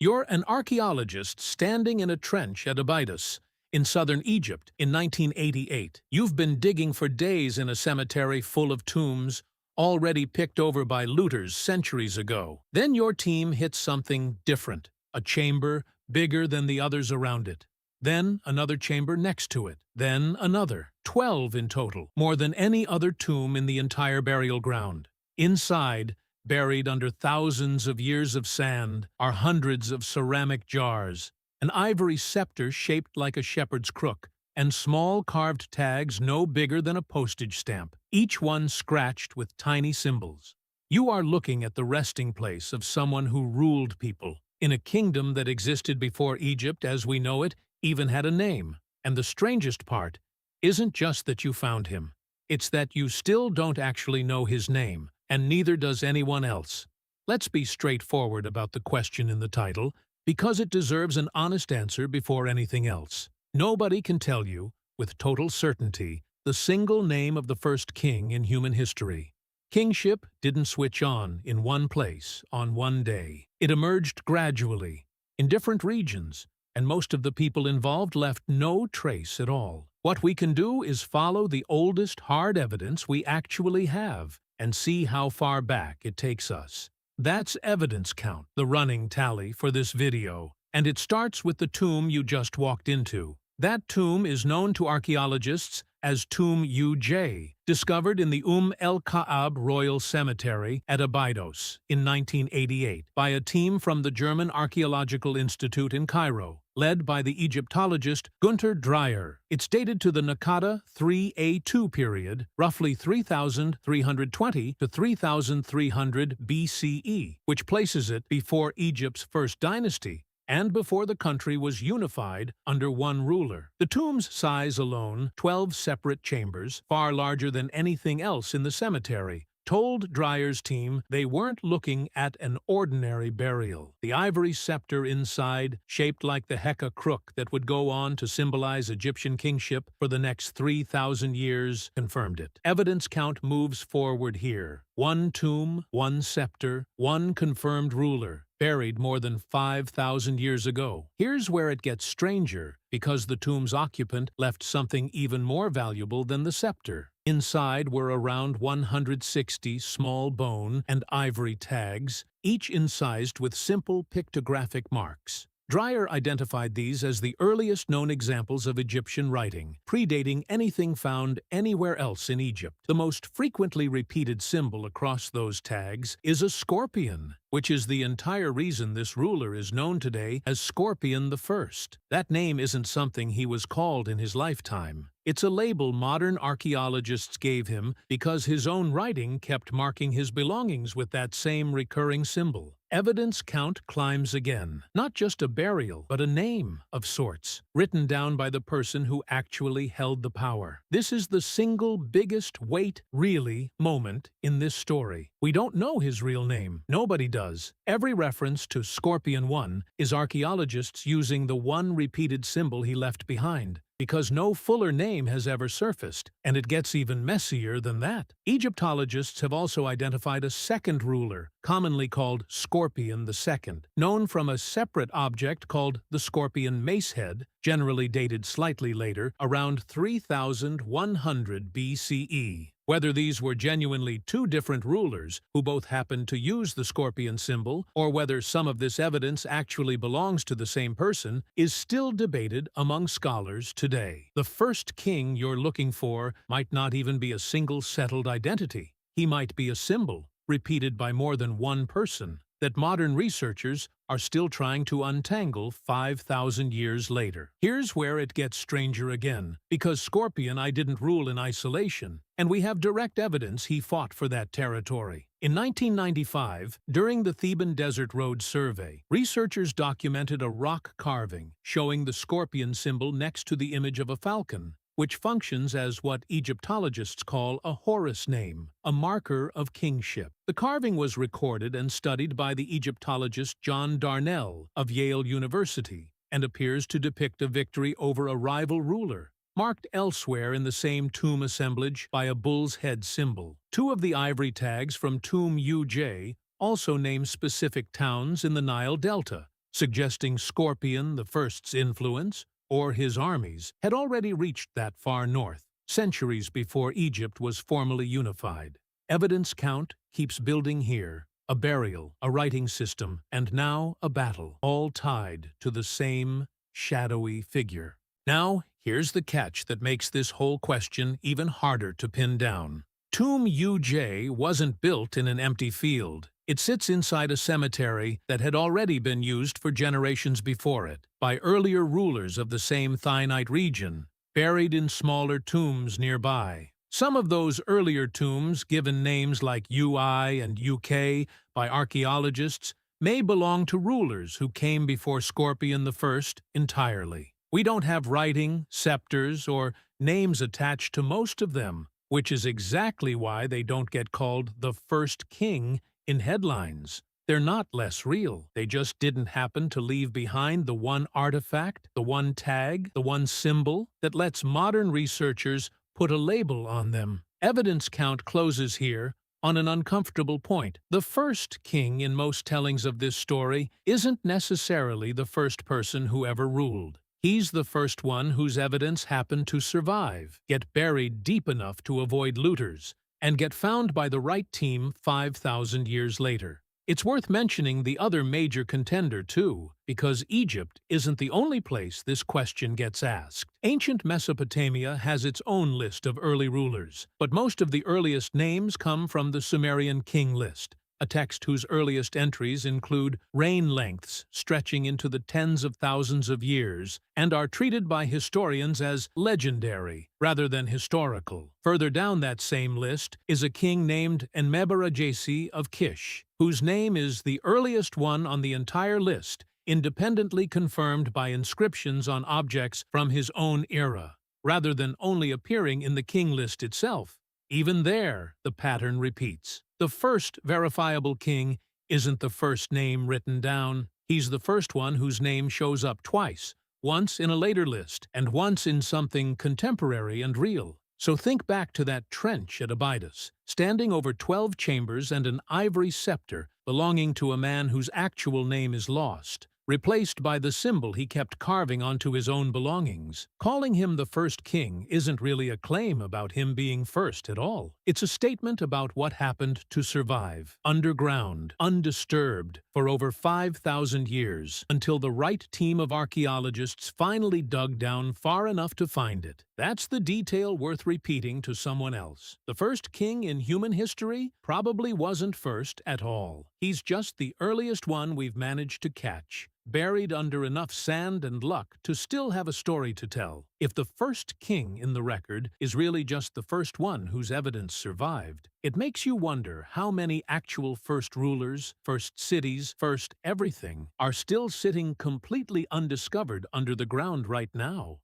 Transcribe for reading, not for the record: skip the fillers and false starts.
You're an archaeologist standing in a trench at Abydos, in southern Egypt, in 1988. You've been digging for days in a cemetery full of tombs, already picked over by looters centuries ago. Then your team hits something different, a chamber bigger than the others around it. Then another chamber next to it. Then another. 12 in total, more than any other tomb in the entire burial ground. Inside, buried under thousands of years of sand, are hundreds of ceramic jars, an ivory scepter shaped like a shepherd's crook, and small carved tags no bigger than a postage stamp, each one scratched with tiny symbols. You are looking at the resting place of someone who ruled people, in a kingdom that existed before Egypt as we know it even had a name. And the strangest part isn't just that you found him. It's that you still don't actually know his name, and neither does anyone else. Let's be straightforward about the question in the title, because it deserves an honest answer before anything else. Nobody can tell you, with total certainty, the single name of the first king in human history. Kingship didn't switch on in one place on one day. It emerged gradually, in different regions, and most of the people involved left no trace at all. What we can do is follow the oldest hard evidence we actually have and see how far back it takes us. That's evidence count, the running tally for this video, and it starts with the tomb you just walked into. That tomb is known to archaeologists as Tomb UJ, discovered in the el-Ka'ab Royal Cemetery at Abydos in 1988 by a team from the German Archaeological Institute in Cairo, led by the Egyptologist Günter Dreyer. It's dated to the Naqada 3A2 period, roughly 3,320 to 3,300 BCE, which places it before Egypt's first dynasty, and before the country was unified under one ruler. The tomb's size alone, 12 separate chambers, far larger than anything else in the cemetery, told Dreyer's team they weren't looking at an ordinary burial. The ivory scepter inside, shaped like the Heka crook that would go on to symbolize Egyptian kingship for the next 3,000 years, confirmed it. Evidence count moves forward here. One tomb, one scepter, one confirmed ruler, buried more than 5,000 years ago. Here's where it gets stranger, because the tomb's occupant left something even more valuable than the scepter. Inside were around 160 small bone and ivory tags, each incised with simple pictographic marks. Dreyer identified these as the earliest known examples of Egyptian writing, predating anything found anywhere else in Egypt. The most frequently repeated symbol across those tags is a scorpion, which is the entire reason this ruler is known today as Scorpion I. That name isn't something he was called in his lifetime. It's a label modern archaeologists gave him because his own writing kept marking his belongings with that same recurring symbol. Evidence count climbs again. Not just a burial, but a name of sorts, written down by the person who actually held the power. This is the single biggest wait, really, moment in this story. We don't know his real name. Nobody does. Every reference to Scorpion I is archaeologists using the one repeated symbol he left behind, because no fuller name has ever surfaced, and it gets even messier than that. Egyptologists have also identified a second ruler, commonly called Scorpion II, known from a separate object called the Scorpion Macehead, generally dated slightly later, around 3,100 BCE. Whether these were genuinely two different rulers who both happened to use the scorpion symbol, or whether some of this evidence actually belongs to the same person, is still debated among scholars today. The first king you're looking for might not even be a single settled identity. He might be a symbol, repeated by more than one person, that modern researchers are still trying to untangle 5,000 years later. Here's where it gets stranger again, because Scorpion I didn't rule in isolation, and we have direct evidence he fought for that territory. In 1995, during the Theban Desert Road survey, researchers documented a rock carving showing the scorpion symbol next to the image of a falcon, which functions as what Egyptologists call a Horus name, a marker of kingship. The carving was recorded and studied by the Egyptologist John Darnell of Yale University and appears to depict a victory over a rival ruler, marked elsewhere in the same tomb assemblage by a bull's head symbol. Two of the ivory tags from Tomb UJ also name specific towns in the Nile Delta, suggesting Scorpion the First's influence, or his armies, had already reached that far north, centuries before Egypt was formally unified. Evidence count keeps building here, a burial, a writing system, and now a battle, all tied to the same shadowy figure. Now, here's the catch that makes this whole question even harder to pin down. Tomb UJ wasn't built in an empty field. It sits inside a cemetery that had already been used for generations before it, by earlier rulers of the same Thinite region, buried in smaller tombs nearby. Some of those earlier tombs, given names like UI and UK by archaeologists, may belong to rulers who came before Scorpion I entirely. We don't have writing, scepters, or names attached to most of them, which is exactly why they don't get called the first king in headlines. They're not less real. They just didn't happen to leave behind the one artifact, the one tag, the one symbol that lets modern researchers put a label on them. Evidence count closes here on an uncomfortable point. The first king in most tellings of this story isn't necessarily the first person who ever ruled. He's the first one whose evidence happened to survive, get buried deep enough to avoid looters, and get found by the right team 5,000 years later. It's worth mentioning the other major contender, too, because Egypt isn't the only place this question gets asked. Ancient Mesopotamia has its own list of early rulers, but most of the earliest names come from the Sumerian king list, a text whose earliest entries include reign lengths stretching into the tens of thousands of years and are treated by historians as legendary rather than historical. Further down that same list is a king named Enmebaragesi of Kish, whose name is the earliest one on the entire list, independently confirmed by inscriptions on objects from his own era, rather than only appearing in the king list itself. Even there, the pattern repeats. The first verifiable king isn't the first name written down. He's the first one whose name shows up twice, once in a later list and once in something contemporary and real. So think back to that trench at Abydos, standing over 12 chambers and an ivory scepter belonging to a man whose actual name is lost, replaced by the symbol he kept carving onto his own belongings. Calling him the first king isn't really a claim about him being first at all. It's a statement about what happened to survive, underground, undisturbed, for over 5,000 years, until the right team of archaeologists finally dug down far enough to find it. That's the detail worth repeating to someone else. The first king in human history probably wasn't first at all. He's just the earliest one we've managed to catch, buried under enough sand and luck to still have a story to tell. If the first king in the record is really just the first one whose evidence survived, it makes you wonder how many actual first rulers, first cities, first everything are still sitting completely undiscovered under the ground right now.